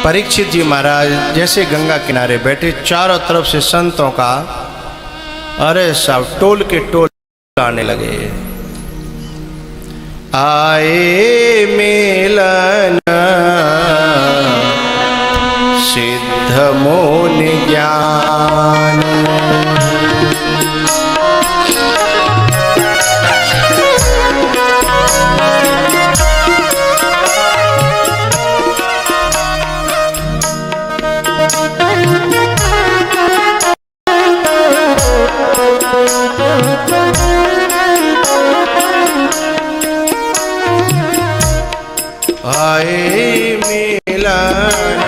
परीक्षित जी महाराज जैसे गंगा किनारे बैठे, चारों तरफ से संतों का अरे सब टोल के टोल आने लगे। आए मिलन सिद्ध मोनि ज्ञान, आए मिलन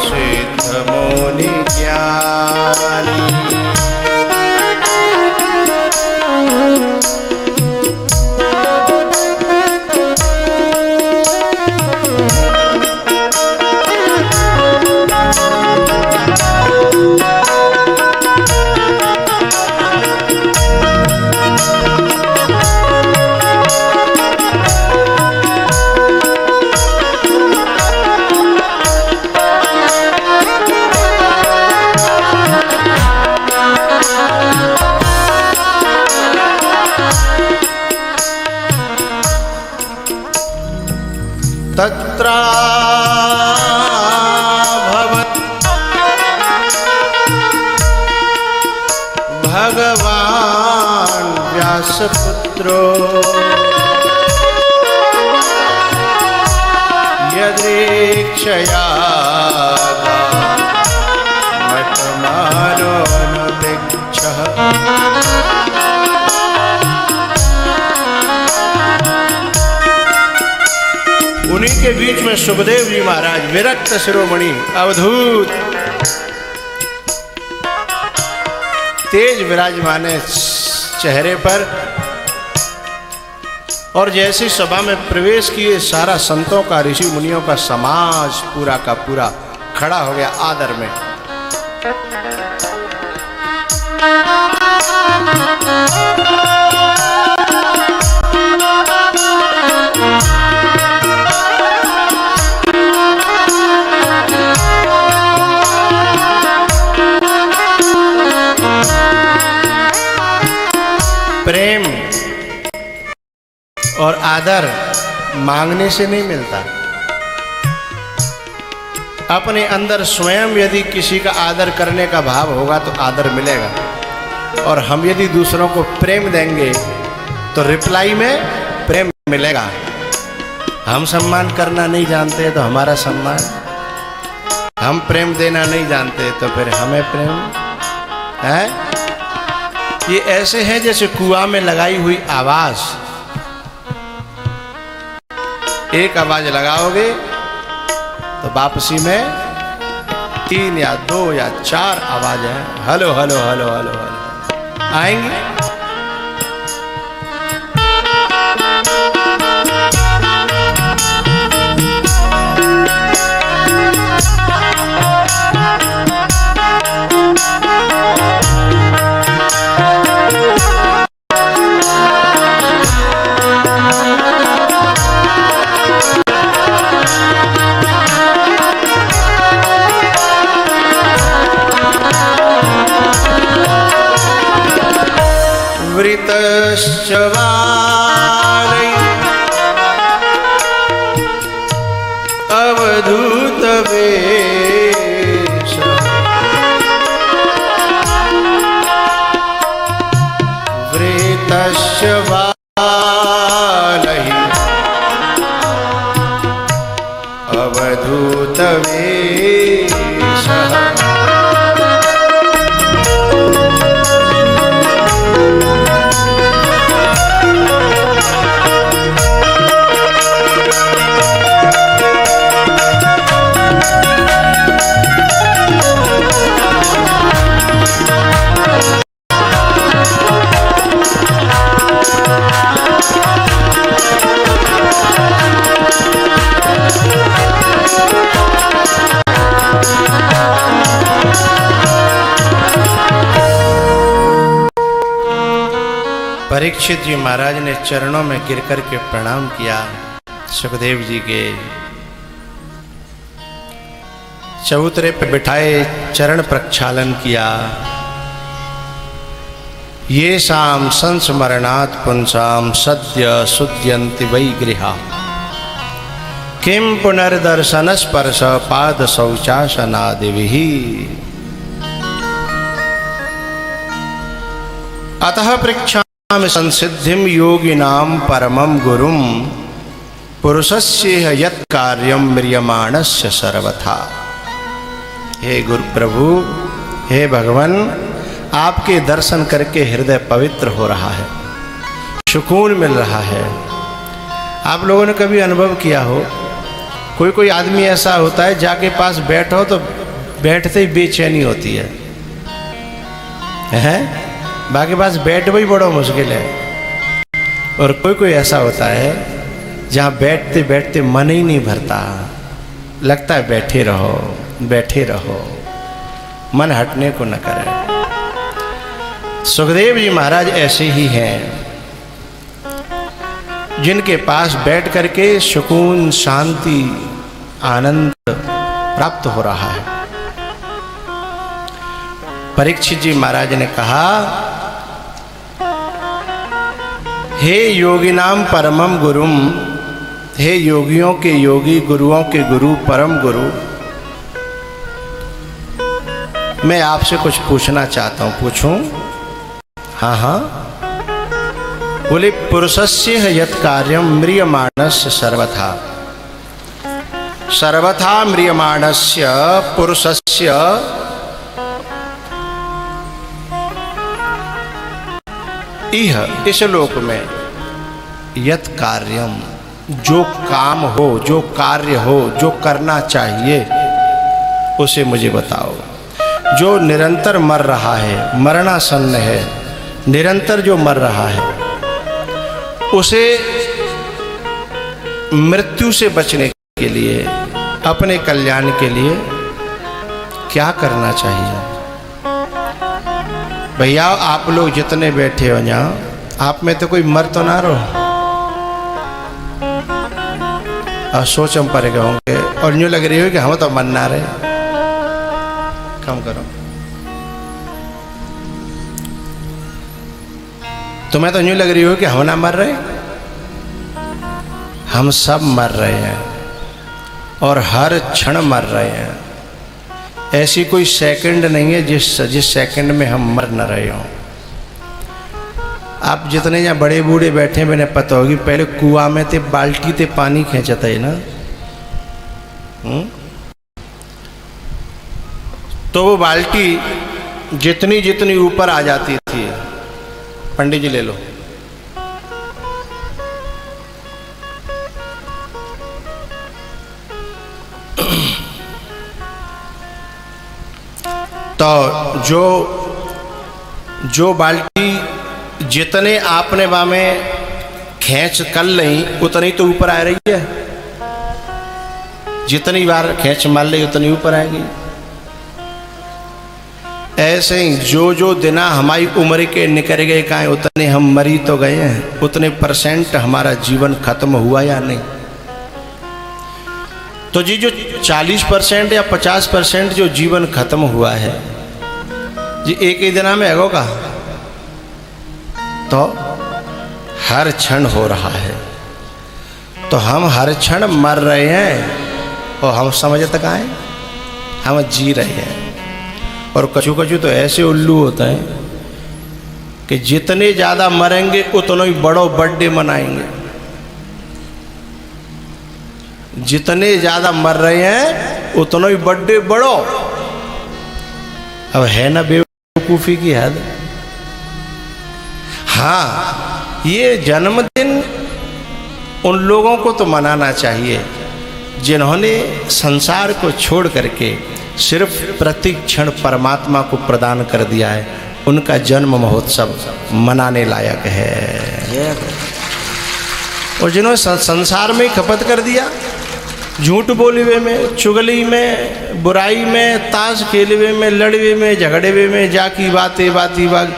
सिद्ध मोनि ज्ञान, तत्राभवत् भगवान् व्यासपुत्रो यदृक्षया मतमानो नपेक्षः। उन्हीं के बीच में सुखदेव जी महाराज विरक्त शिरोमणि अवधूत तेज विराजमान है चेहरे पर, और जैसी सभा में प्रवेश किए सारा संतों का ऋषि मुनियों का समाज पूरा का पूरा खड़ा हो गया आदर में। प्रेम और आदर मांगने से नहीं मिलता। अपने अंदर स्वयं यदि किसी का आदर करने का भाव होगा तो आदर मिलेगा, और हम यदि दूसरों को प्रेम देंगे तो रिप्लाई में प्रेम मिलेगा। हम सम्मान करना नहीं जानते तो हमारा सम्मान, हम प्रेम देना नहीं जानते तो फिर हमें प्रेम है। ये ऐसे है जैसे कुआं में लगाई हुई आवाज, एक आवाज लगाओगे तो वापसी में 3 या 2 या 4 आवाजें hello hello hello hello hello आएंगी। वृतश्च वारै अवधूत वेश, वृतश्च वारै अवधूत वेश। परीक्षित जी महाराज ने चरणों में गिर कर के प्रणाम किया सुखदेव जी के। चबूतरे पे बिठाए चरण प्रक्षालन किया। ये शाम संस्मरणात् पुंसाम सद्य सुद्यन्ति वै गृहा किं पुनर्दर्शन स्पर्श पाद शौचासनादिभिः। अतः पृच्छामि संसिद्धिं योगिनां परमं गुरुं पुरुषस्य यत् कार्यं म्रियमाणस्य सर्वथा। हे गुरु प्रभु, हे भगवान, आपके दर्शन करके हृदय पवित्र हो रहा है, सुकून मिल रहा है। आप लोगों ने कभी अनुभव किया हो, कोई कोई आदमी ऐसा होता है जाके पास बैठो तो बैठते ही बेचैनी होती है, बाकी पास बैठ भी बड़ा मुश्किल है। और कोई कोई ऐसा होता है जहाँ बैठते बैठते मन ही नहीं भरता, लगता है बैठे रहो बैठे रहो, मन हटने को न करे। सुखदेव जी महाराज ऐसे ही हैं जिनके पास बैठ करके सुकून, शांति, आनंद प्राप्त हो रहा है। परीक्षित जी महाराज ने कहा, हे योगिनाम परमम गुरुम, हे योगियों के योगी, गुरुओं के गुरु, परम गुरु, मैं आपसे कुछ पूछना चाहता हूं। पूछूं? हाँ हाँ। बोले, पुरुषस्य यत् कार्यं म्रियमाणस्य सर्वथा, सर्वथा म्रियमाणस्य पुरुषस्य इह, इस लोक में, यत् कार्यम, जो काम हो, जो कार्य हो, जो करना चाहिए, उसे मुझे बताओ। जो निरंतर मर रहा है, मरणासन्न है, निरंतर जो मर रहा है, उसे मृत्यु से बचने के लिए, अपने कल्याण के लिए क्या करना चाहिए? भैया, आप लोग जितने बैठे हो यहाँ, आप में तो कोई मर तो ना रहो, और सोचम पड़ गए होंगे और यूँ लग रही हो कि हम तो मरना रहे। कम करो, तुम्हें तो यूँ लग रही हो कि हम ना मर रहे। हम सब मर रहे हैं और हर क्षण मर रहे हैं। ऐसी कोई सेकंड नहीं है जिस सेकंड में हम मर न रहे हों। आप जितने यहाँ बड़े बूढ़े बैठे हैं, मैंने पता होगी, पहले कुआं में थे, बाल्टी ते पानी खींचता है ना, तो वो बाल्टी जितनी जितनी ऊपर आ जाती थी, पंडित जी ले लो, तो जो बाल्टी जितने आपने बामे खींच कर ली, उतनी तो ऊपर आ रही है। जितनी बार खींच मार ली उतनी ऊपर आएगी। ऐसे ही जो दिना हमारी उम्र के निकल गए, कहाँ उतने हम मरी तो गए हैं, उतने % हमारा जीवन खत्म हुआ या नहीं। तो जी जो 40% या 50% जो जीवन खत्म हुआ है जी, एक ही दिना में होगा, तो हर क्षण हो रहा है। तो हम हर क्षण मर रहे हैं और हम समझते कहाँ हैं, हम जी रहे हैं। और कछु कछु तो ऐसे उल्लू होता है कि जितने ज़्यादा मरेंगे उतना ही बड़ो बर्थडे मनाएंगे। जितने ज़्यादा मर रहे हैं उतना ही बर्थडे बड़ो। अब है ना बेवकूफ़ी की हद। हाँ, ये जन्मदिन उन लोगों को तो मनाना चाहिए जिन्होंने संसार को छोड़ करके सिर्फ प्रतिक्षण परमात्मा को प्रदान कर दिया है। उनका जन्म महोत्सव मनाने लायक है। और जिन्होंने संसार में खपत कर दिया, झूठ बोलवे में, चुगली में, बुराई में, ताश खेलवे में, लड़वे में, झगड़े में, जाकी बातें बाती बात।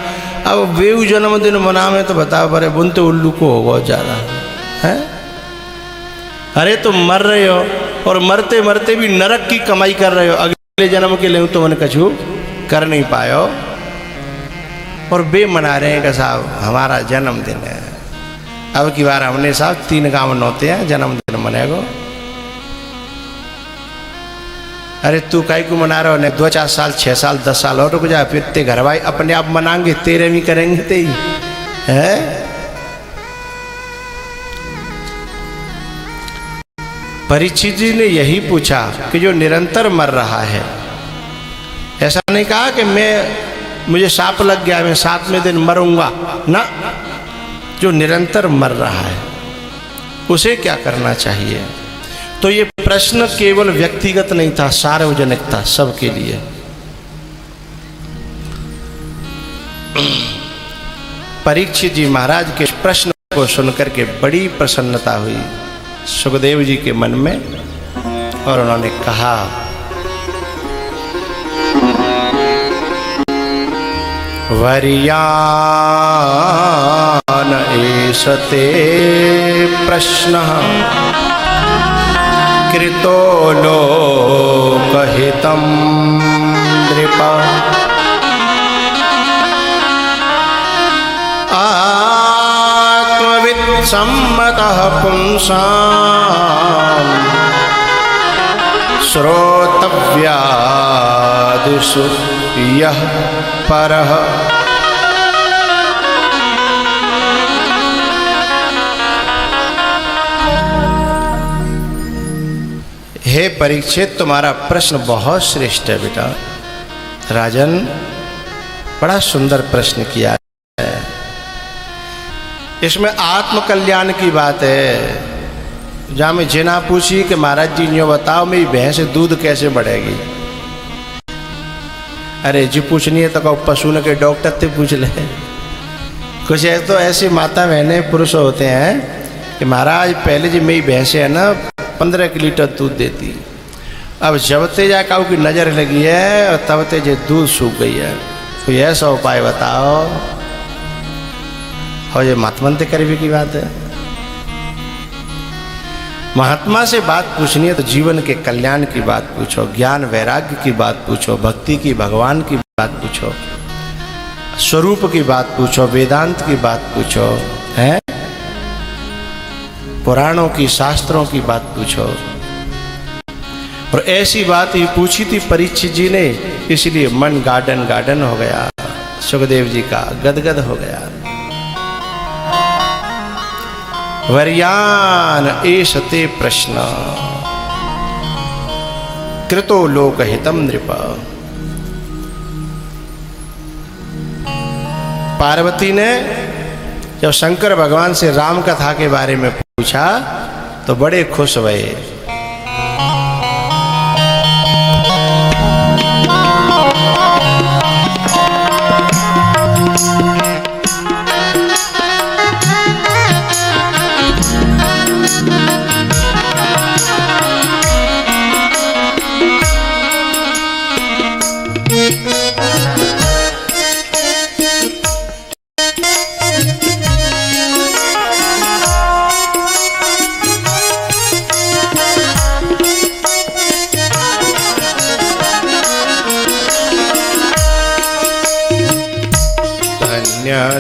अब बेऊ जन्मदिन मनावे तो बताओ बड़े बुन तो उल्लू को होगा ज़्यादा है। अरे तुम मर रहे हो और मरते मरते भी नरक की कमाई कर रहे हो, अगले जन्म के लिए तो मन कछु कर नहीं पायो और बे मना रहे हैं कि साहब हमारा जन्मदिन है, अब की बार हमने साहब 3 गांव नौते हैं जन्मदिन मनेगो। अरे तू काई को मना रहा हो, 2-4 साल 6 साल 10 साल और रुक जा, फिर ते घर भाई अपने आप मनाएंगे, तेरे भी करेंगे ते ही है। परीक्षित जी ने यही पूछा कि जो निरंतर मर रहा है, ऐसा नहीं कहा कि मुझे सांप लग गया मैं 7वें दिन मरूंगा ना, जो निरंतर मर रहा है उसे क्या करना चाहिए। तो ये प्रश्न केवल व्यक्तिगत नहीं था, सार्वजनिक था, सबके लिए। परीक्षित जी महाराज के प्रश्न को सुनकर के बड़ी प्रसन्नता हुई सुखदेव जी के मन में और उन्होंने कहा, वरियान एषते प्रश्न कृतो लोकहितं नृप आत्मवित् सम्मतः पुंसां श्रोतव्यादिषु यः परः। हे परीक्षित, तुम्हारा प्रश्न बहुत श्रेष्ठ है बेटा। राजन, बड़ा सुंदर प्रश्न किया है, इसमें आत्म कल्याण की बात है। जहाँ मैं जिना पूछी कि महाराज जी यूँ बताओ मेरी भैंस से दूध कैसे बढ़ेगी, अरे जी पूछनी है तो कहो पशु ने के डॉक्टर से पूछ ले। कुछ है तो ऐसी माता बहने पुरुष होते हैं कि महाराज पहले जी मेरी भैंसें है ना 15 लीटर दूध देती, अब जब ते जा काऊ की नज़र लगी है और तब ते जे दूध सूख गई है, कोई ऐसा उपाय बताओ। और ये महात्मा करीबी की बात है। महात्मा से बात पूछनी है तो जीवन के कल्याण की बात पूछो, ज्ञान वैराग्य की बात पूछो, भक्ति की, भगवान की बात पूछो, स्वरूप की बात पूछो, वेदांत की बात पूछो, हैं पुराणों की, शास्त्रों की बात पूछो। और ऐसी बात ही पूछी थी परीक्षित जी ने, इसलिए मन गार्डन गार्डन हो गया, सुखदेव जी का गदगद हो गया। वर्यान एषते प्रश्न कृतो लोकहितं नृप। पार्वती ने जब शंकर भगवान से राम कथा के बारे में पूछा तो बड़े खुश हुए।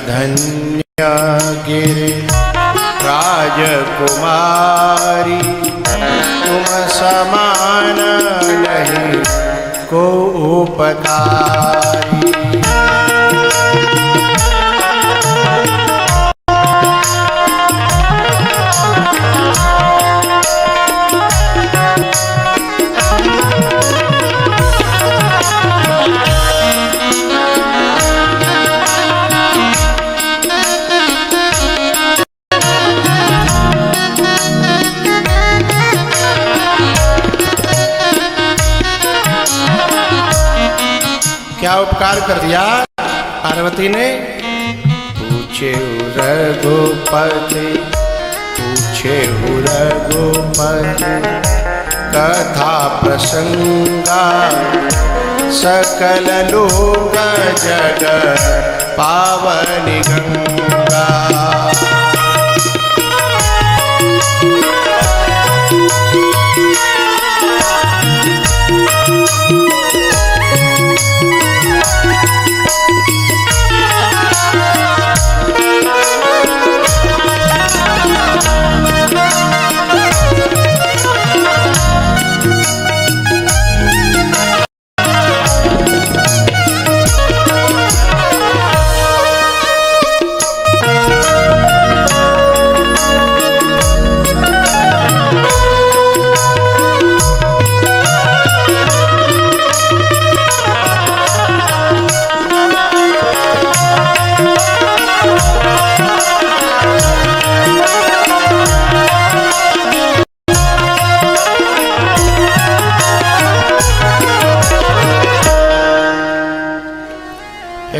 धन्य गिरि राजकुमारी, तुम समान नहीं को उपकारी। क्या उपकार कर दिया पार्वती ने। पूछे रघुपति, पूछे रघुपति, कथा प्रसंगा सकल लोक जग पावनी गंगा।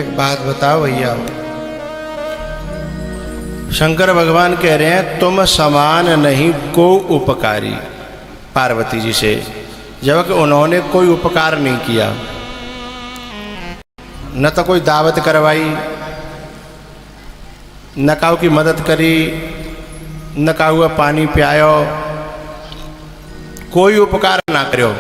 एक बात बताओ भैया, शंकर भगवान कह रहे हैं तुम समान नहीं को उपकारी पार्वती जी से, जबकि उन्होंने कोई उपकार नहीं किया, न तो कोई दावत करवाई, न काऊ की मदद करी, न काऊ पानी पियायो, कोई उपकार ना करो।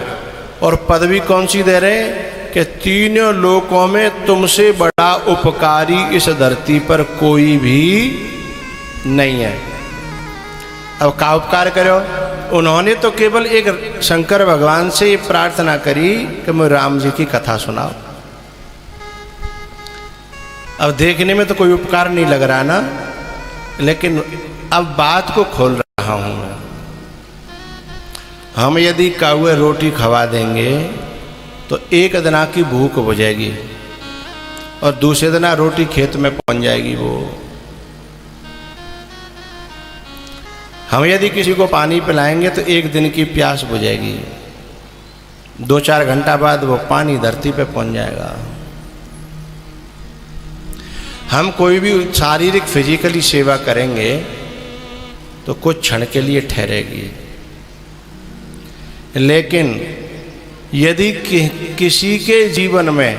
और पदवी कौन सी दे रहे कि तीनों लोकों में तुमसे बड़ा उपकारी इस धरती पर कोई भी नहीं है। अब का उपकार करो? उन्होंने तो केवल एक शंकर भगवान से ये प्रार्थना करी कि मुझे राम जी की कथा सुनाओ। अब देखने में तो कोई उपकार नहीं लग रहा ना, लेकिन अब बात को खोल रहा हूं मैं। हम यदि काउए रोटी खवा देंगे तो एक दिना की भूख बुझेगी और दूसरे दिना रोटी खेत में पहुंच जाएगी वो। हम यदि किसी को पानी पिलाएंगे तो एक दिन की प्यास बुझेगी, 2-4 घंटा बाद वो पानी धरती पे पहुंच जाएगा। हम कोई भी शारीरिक फिजिकली सेवा करेंगे तो कुछ क्षण के लिए ठहरेगी, लेकिन यदि किसी के जीवन में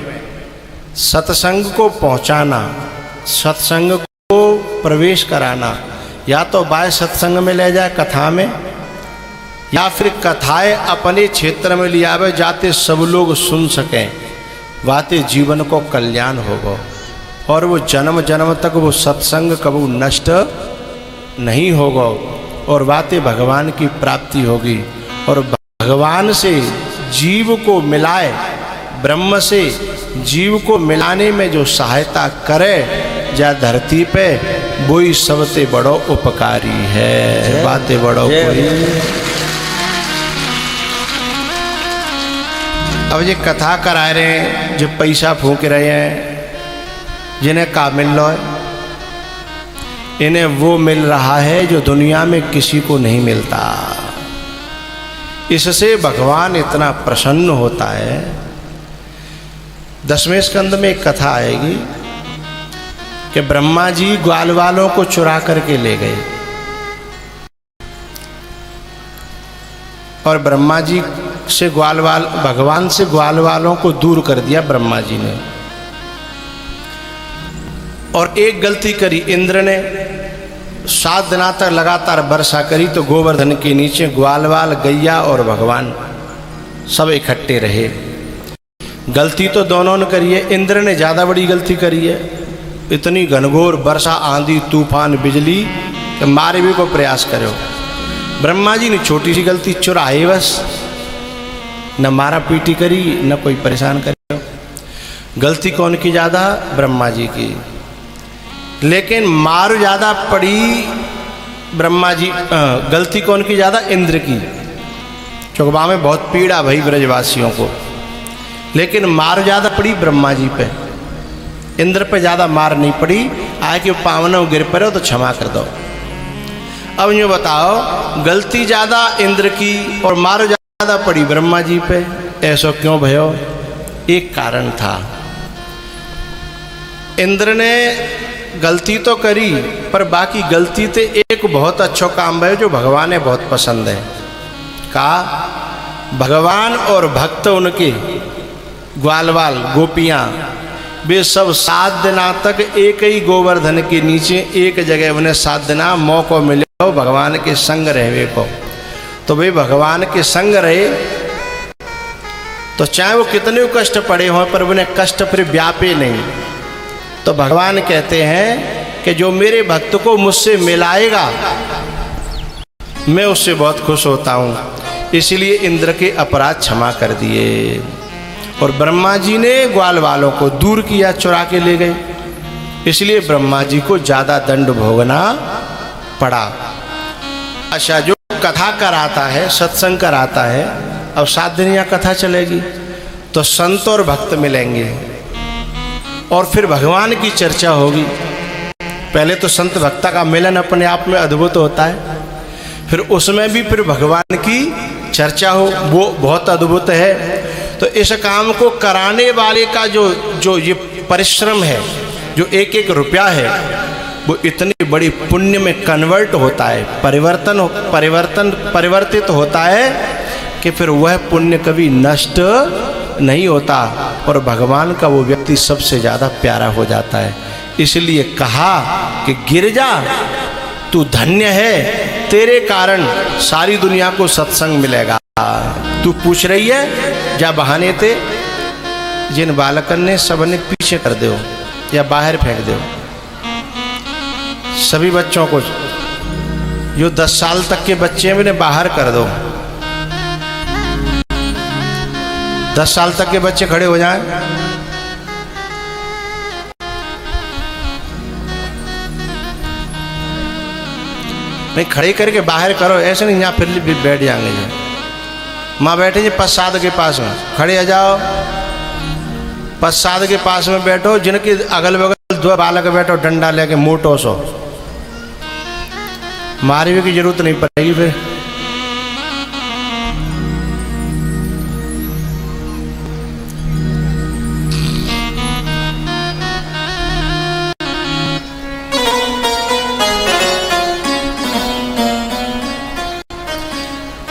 सत्संग को पहुंचाना, सत्संग को प्रवेश कराना, या तो बाह्य सत्संग में ले जाए कथा में, या फिर कथाएं अपने क्षेत्र में ले आवे जाते सब लोग सुन सकें, वाते जीवन को कल्याण होगा और वो जन्म जन्म तक वो सत्संग कभी नष्ट नहीं होगा और वाते भगवान की प्राप्ति होगी। और भगवान से जीव को मिलाए, ब्रह्म से जीव को मिलाने में जो सहायता करे जा धरती पे, वही सबसे बड़ो उपकारी है। बातें बड़ो कोई। अब ये कथा करा रहे हैं, जो पैसा फूंक रहे हैं, जिन्हें का मिल रहा है, इन्हें वो मिल रहा है जो दुनिया में किसी को नहीं मिलता। इससे भगवान इतना प्रसन्न होता है। 10वें स्कंद में एक कथा आएगी कि ब्रह्मा जी ग्वाल वालों को चुरा करके ले गए और ब्रह्मा जी से भगवान से ग्वाल वालों को दूर कर दिया ब्रह्मा जी ने। और एक गलती करी इंद्र ने, 7 दिनों तक लगातार वर्षा करी तो गोवर्धन के नीचे ग्वालवाल, गैया और भगवान सब इकट्ठे रहे। गलती तो दोनों ने करी है, इंद्र ने ज़्यादा बड़ी गलती करी है। इतनी घनघोर वर्षा, आंधी, तूफान, बिजली कि मारे भी को प्रयास करो। ब्रह्मा जी ने छोटी सी गलती चुराई, बस न मारा पीटी करी न कोई परेशान करो। गलती कौन की ज़्यादा? ब्रह्मा जी की। लेकिन मार ज़्यादा पड़ी ब्रह्मा जी, गलती कौन की ज़्यादा? इंद्र की। चौकबा में बहुत पीड़ा भई ब्रजवासियों को, लेकिन मार ज़्यादा पड़ी ब्रह्मा जी पे, इंद्र पे ज़्यादा मार नहीं पड़ी। आए कि पावनों गिर पड़ो तो क्षमा कर दो। अब यूँ बताओ, गलती ज़्यादा इंद्र की और मार ज़्यादा पड़ी ब्रह्मा जी पे, ऐसा क्यों भयो? एक कारण था। इंद्र ने गलती तो करी, पर बाकी गलती ते एक बहुत अच्छा काम है जो भगवान ने बहुत पसंद है। का भगवान और भक्त उनके ग्वालवाल गोपियाँ, वे सब 7 दिनों तक एक ही गोवर्धन के नीचे एक जगह उन्हें 7 दिन मौका मिले हो भगवान के संग रहवे को। तो वे भगवान के संग रहे तो चाहे वो कितने कष्ट पड़े हों, पर उन्हें कष्ट फिर व्यापे नहीं। तो भगवान कहते हैं कि जो मेरे भक्त को मुझसे मिलाएगा, मैं उससे बहुत खुश होता हूँ। इसलिए इंद्र के अपराध क्षमा कर दिए और ब्रह्मा जी ने ग्वाल वालों को दूर किया, चुरा के ले गए। इसलिए ब्रह्मा जी को ज़्यादा दंड भोगना पड़ा। अच्छा, जो कथा कराता है, सत्संग कराता है, अब 7 दिन यहाँ कथा चलेगी तो संत और भक्त मिलेंगे और फिर भगवान की चर्चा होगी। पहले तो संत भक्ता का मिलन अपने आप में अद्भुत होता है, फिर उसमें भी फिर भगवान की चर्चा हो, वो बहुत अद्भुत है। तो इस काम को कराने वाले का जो ये परिश्रम है, जो एक एक रुपया है, वो इतनी बड़ी पुण्य में कन्वर्ट होता है, परिवर्तित होता है कि फिर वह पुण्य कभी नष्ट नहीं होता और भगवान का वो व्यक्ति सबसे ज़्यादा प्यारा हो जाता है। इसलिए कहा कि गिरजा तू धन्य है, तेरे कारण सारी दुनिया को सत्संग मिलेगा। तू पूछ रही है जा बहाने थे जिन बालकन ने सबने पीछे कर दो या बाहर फेंक दो। सभी बच्चों को जो 10 साल तक के बच्चे हैं उन्हें बाहर कर दो। 10 साल तक के बच्चे खड़े हो जाएं। नहीं, खड़े करके बाहर करो, ऐसे नहीं यहाँ फिर भी बैठ जाएंगे। माँ बैठे जी प्रसाद के पास में, खड़े आ जाओ, प्रसाद के पास में बैठो। जिनके अगल बगल 2 बालक बैठो डंडा लेके मोटो सो, मारने की जरूरत नहीं पड़ेगी फिर।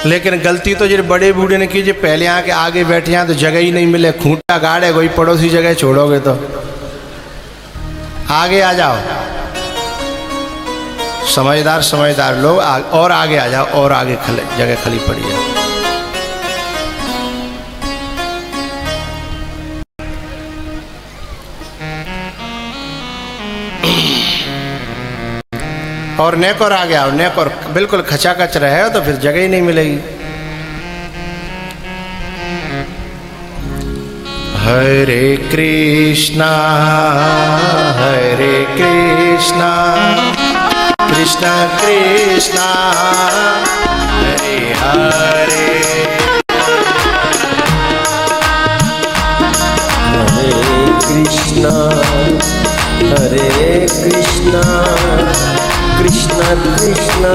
लेकिन गलती तो जो बड़े बूढ़े ने की, जो पहले आके आगे बैठे हैं तो जगह ही नहीं मिले, खूंटा गाड़े कोई पड़ोसी जगह छोड़ोगे तो आगे आ जाओ। समझदार लोग और आगे आ जाओ, और आगे जगह खाली पड़ी है। और नेक और आगे आओ, नेक और बिल्कुल खचाखच रहे तो फिर जगह ही नहीं मिलेगी। हरे कृष्णा कृष्णा कृष्णा हरे हरे, हरे कृष्णा कृष्णा कृष्णा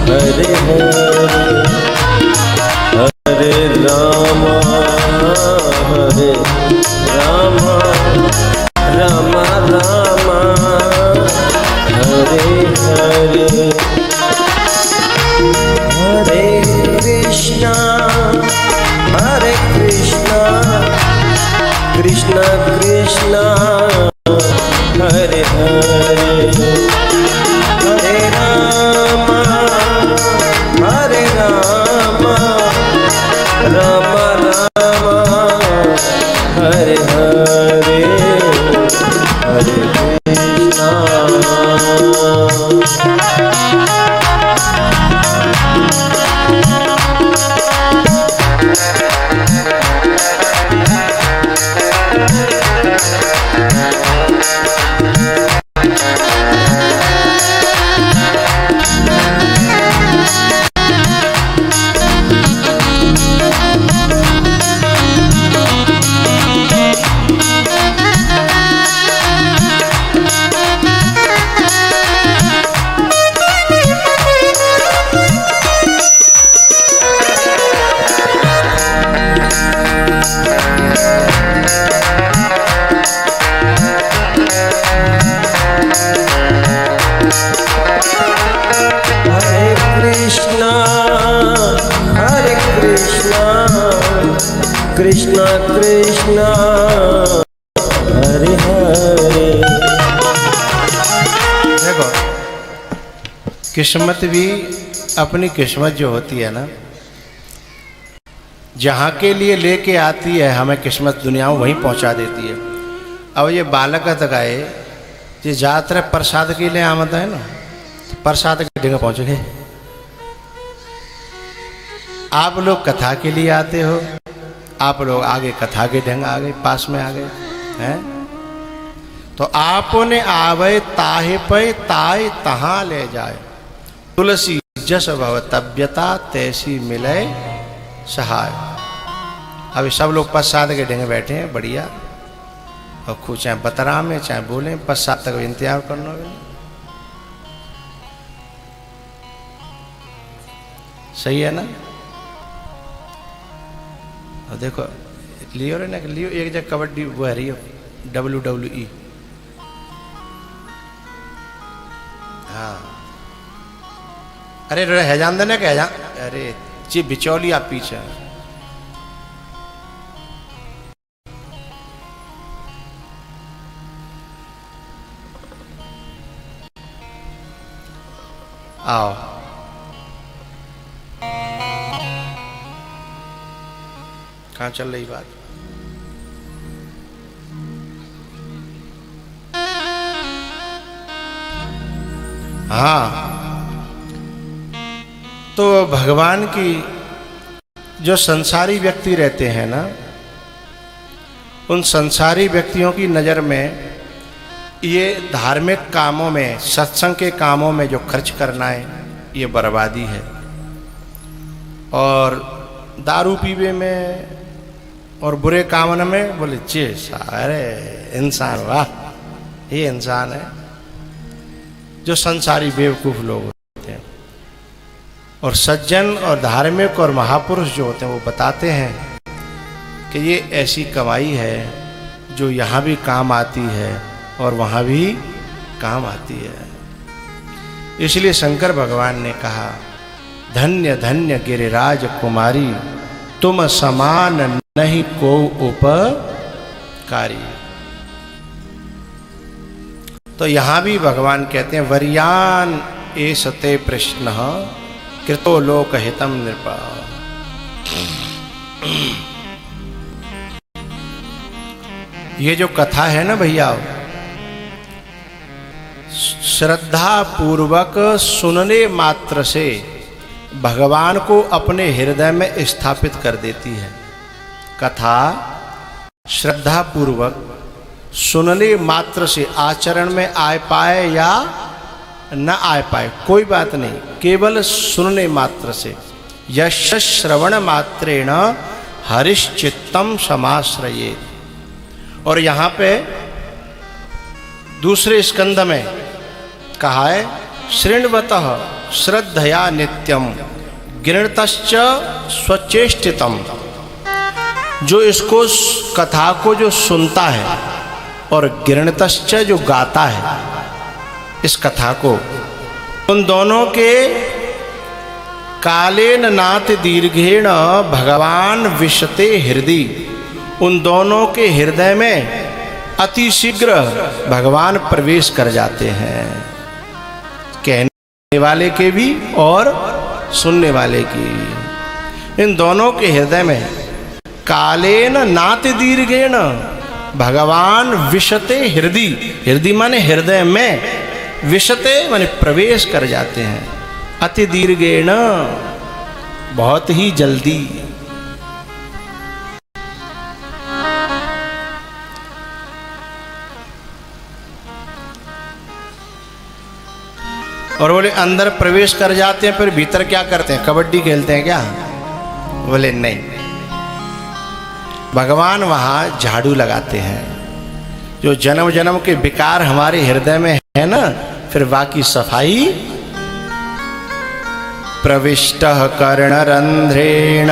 हरे हरे, हरे राम राम राम हरे हरे, हरे कृष्णा कृष्णा कृष्णा हरे हरे, हरे राम राम राम हरे हरे, हरे कृष्णा। कृष्णा कृष्णा हरे हरे। देखो, किस्मत भी अपनी किस्मत जो होती है ना, जहाँ के लिए लेके आती है हमें किस्मत दुनिया में वहीं पहुँचा देती है। अब ये बालक तक आए, ये ज़्यादातर प्रसाद के लिए आमद है ना, प्रसाद की जगह पहुँच गए। आप लोग कथा के लिए आते हो, आप लोग आगे कथा के ढंग आ गए, पास में आ गए हैं। तो आपने आवे ताहे पे ताय तहाँ ले जाए, तुलसी जस भव तब्यता तैसी मिले सहाय। अभी सब लोग प्रसाद के ढंग बैठे हैं बढ़िया, और खुद चाहे बतरा में चाहे बोले प्रसाद तक इंतजार करना है। सही है ना? और देखो लियो रे ना लियो एक जगह कबड्डी वो है रही WWE। हाँ अरे है जान देना क्या जान, अरे जी बिचौली आप पीछे आओ। कहाँ चल रही बात? हाँ तो भगवान की जो संसारी व्यक्ति रहते हैं ना, उन संसारी व्यक्तियों की नज़र में ये धार्मिक कामों में, सत्संग के कामों में जो खर्च करना है ये बर्बादी है। और दारू पीवे में और बुरे कामों में बोले चे सारे इंसान, वाह ये इंसान है। जो संसारी बेवकूफ़ लोग होते हैं और सज्जन और धार्मिक और महापुरुष जो होते हैं वो बताते हैं कि ये ऐसी कमाई है जो यहाँ भी काम आती है और वहाँ भी काम आती है। इसलिए शंकर भगवान ने कहा धन्य धन्य गिरिराज कुमारी, तुम समान नहीं को उपकारी। तो यहाँ भी भगवान कहते हैं वरियान एसते प्रश्न कृतो लोक हितम नृपा। ये जो कथा है ना भैया, श्रद्धा पूर्वक सुनने मात्र से भगवान को अपने हृदय में स्थापित कर देती है। कथा श्रद्धा पूर्वक सुनने मात्र से आचरण में आ पाए या न आ पाए कोई बात नहीं, केवल सुनने मात्र से यश श्रवण मात्रेण हरिश्चित्तम समाश्रये। और यहाँ पे दूसरे स्कंध में कहा है शृण्वतः श्रद्धया नित्यम गृणतश्च स्वचेष्टितम। जो इसको कथा को जो सुनता है और गृणतश्च जो गाता है इस कथा को, उन दोनों के कालेन नात दीर्घेण भगवान विशते हृदय, उन दोनों के हृदय में अति शीघ्र भगवान प्रवेश कर जाते हैं। कहने वाले के भी और सुनने वाले की भी, इन दोनों के हृदय में कालेन नात दीर्घेण भगवान विशते हृदय, हृदय माने हृदय में, विशते माने प्रवेश कर जाते हैं, अति दीर्घेण बहुत ही जल्दी। और बोले अंदर प्रवेश कर जाते हैं, फिर भीतर क्या करते हैं? कबड्डी खेलते हैं क्या? बोले नहीं, भगवान वहाँ झाड़ू लगाते हैं। जो जन्म जन्म के विकार हमारे हृदय में है ना, फिर बाकी सफाई। प्रविष्टः कर्णरंध्रेण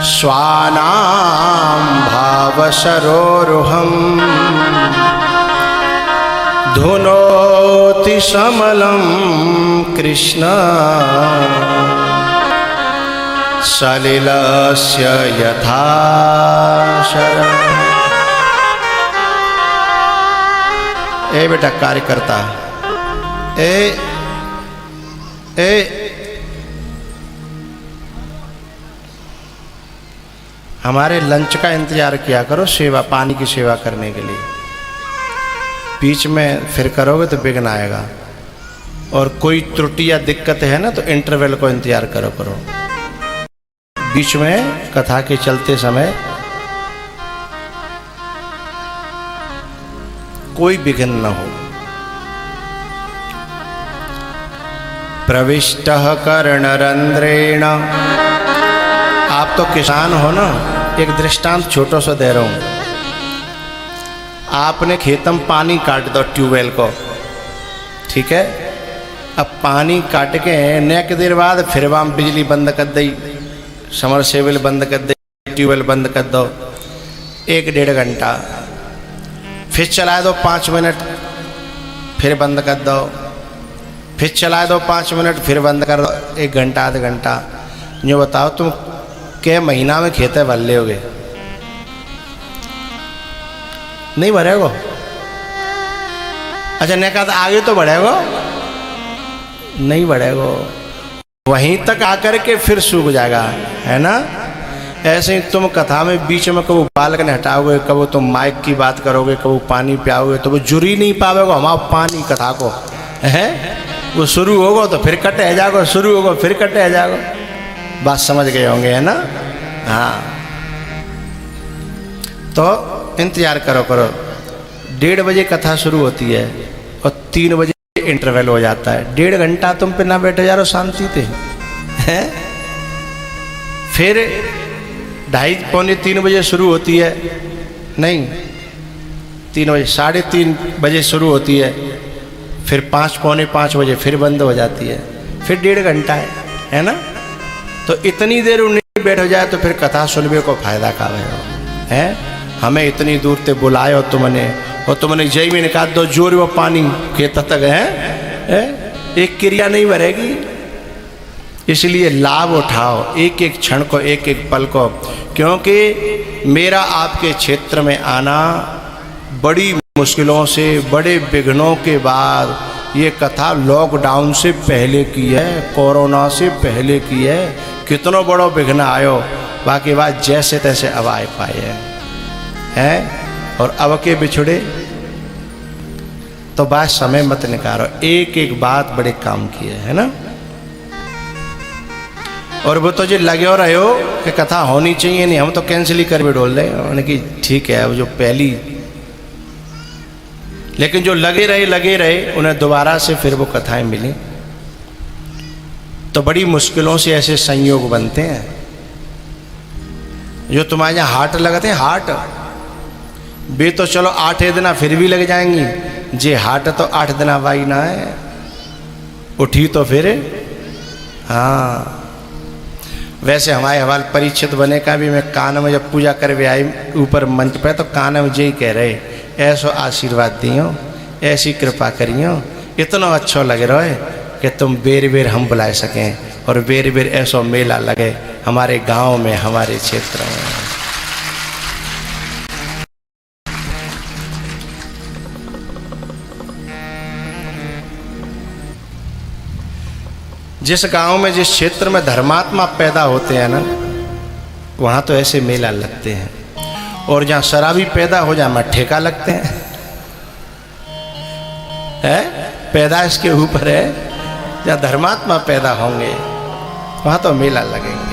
स्वानां भावसरोरुहम् धुनोति समलं कृष्ण सलिलस्य यथा शरम्। ए बेटा कार्यकर्ता, ए हमारे लंच का इंतजार किया करो, सेवा पानी की सेवा करने के लिए। बीच में फिर करोगे तो विघ्न आएगा। और कोई त्रुटि या दिक्कत है ना तो इंटरवल को इंतजार करो। बीच में कथा के चलते समय कोई विघ्न न हो। प्रविष्टः कर्णरंध्रेण, आप तो किसान हो ना, एक दृष्टांत छोटा सा दे रहा हूं। आपने खेतम पानी काट दो ट्यूबवेल को, ठीक है। अब पानी काट के नेक देर बाद फिर वाम बिजली बंद कर दी, समरसेबल बंद कर दे, ट्यूबवेल बंद कर दो 1-1.5 घंटा, फिर चला दो 5 मिनट, फिर बंद कर दो, फिर चला दो 5 मिनट, फिर बंद कर दो 1 घंटा आधा घंटा। जो बताओ तुम के महीना में खेते भर लोगे? नहीं भरेगो। अच्छा ने कहा आगे तो बढ़ेगो? नहीं बढ़ेगो, वहीं तक आकर के फिर सूख जाएगा, है ना। ऐसे ही तुम कथा में बीच में कबू बालक ने हटाओगे, कबू तुम माइक की बात करोगे, कबू पानी पियाओगे, तो वो जुरी नहीं पावेगो हमारा पानी कथा को, है। वो शुरू होगो तो फिर कटे जाओगे, शुरू होगो फिर कटे जाओगे। बात समझ गए होंगे, है ना। हाँ, तो इंतजार करो 1:30 बजे कथा शुरू होती है और 3 बजे इंटरवल हो जाता है। 1.5 घंटा तुम पे ना बैठे जा रहे हो शांति से, हैं। फिर 2:30 पौने 3 बजे शुरू होती है, नहीं 3 बजे 3:30 बजे शुरू होती है, फिर 5 पौने 5 बजे फिर बंद हो जाती है, फिर 1.5 घंटा है ना। तो इतनी देर उन्हें बैठ जाए तो फिर कथा सुनने को फायदा का है। हमें इतनी दूर से बुलाए तुमने, और तुमने जय में निकाल दो जोर वो पानी खेत तक है, एक क्रिया नहीं भरेगी। इसलिए लाभ उठाओ एक एक क्षण को, एक एक पल को, क्योंकि मेरा आपके क्षेत्र में आना बड़ी मुश्किलों से, बड़े विघ्नों के बाद, ये कथा लॉकडाउन से पहले की है, कोरोना से पहले की है। कितनों बड़ो विघ्न आयो, बाकी बात जैसे तैसे अब आए पाए हैं। और अब के बिछड़े तो बात समय मत निकालो, एक एक बात बड़े काम किए, है ना। और वो तो जो लगे हो रहे हो कि कथा होनी चाहिए, नहीं हम तो कैंसिल ही कर भी डोल रहे उन्होंने कि ठीक है, वो जो पहली, लेकिन जो लगे रहे उन्हें दोबारा से फिर वो कथाएं मिली। तो बड़ी मुश्किलों से ऐसे संयोग बनते हैं। जो तुम्हारे यहाँ हाट लगते हैं, हाट बे तो चलो 8 दिन फिर भी लग जाएंगी, जे हाट तो 8 दिन वाई ना है, उठी तो फिर। हाँ, वैसे हमारे हवाल परीक्षित बने का भी मैं कान में जब पूजा कर आई ऊपर मंच पे, तो कान में यही कह रहे, ऐसो आशीर्वाद दियो, ऐसी कृपा करियो, इतना अच्छा लग रहा है कि तुम बेर बेर हम बुला सकें, और बेर बेर ऐसो मेला लगे हमारे गांव में, हमारे क्षेत्र में। जिस गांव में, जिस क्षेत्र में धर्मात्मा पैदा होते हैं ना, वहाँ तो ऐसे मेला लगते हैं। और जहाँ शराबी पैदा हो जाए, वहाँ ठेका लगते हैं, है? पैदाइश के ऊपर है। जहाँ धर्मात्मा पैदा होंगे वहाँ तो मेला लगेंगे।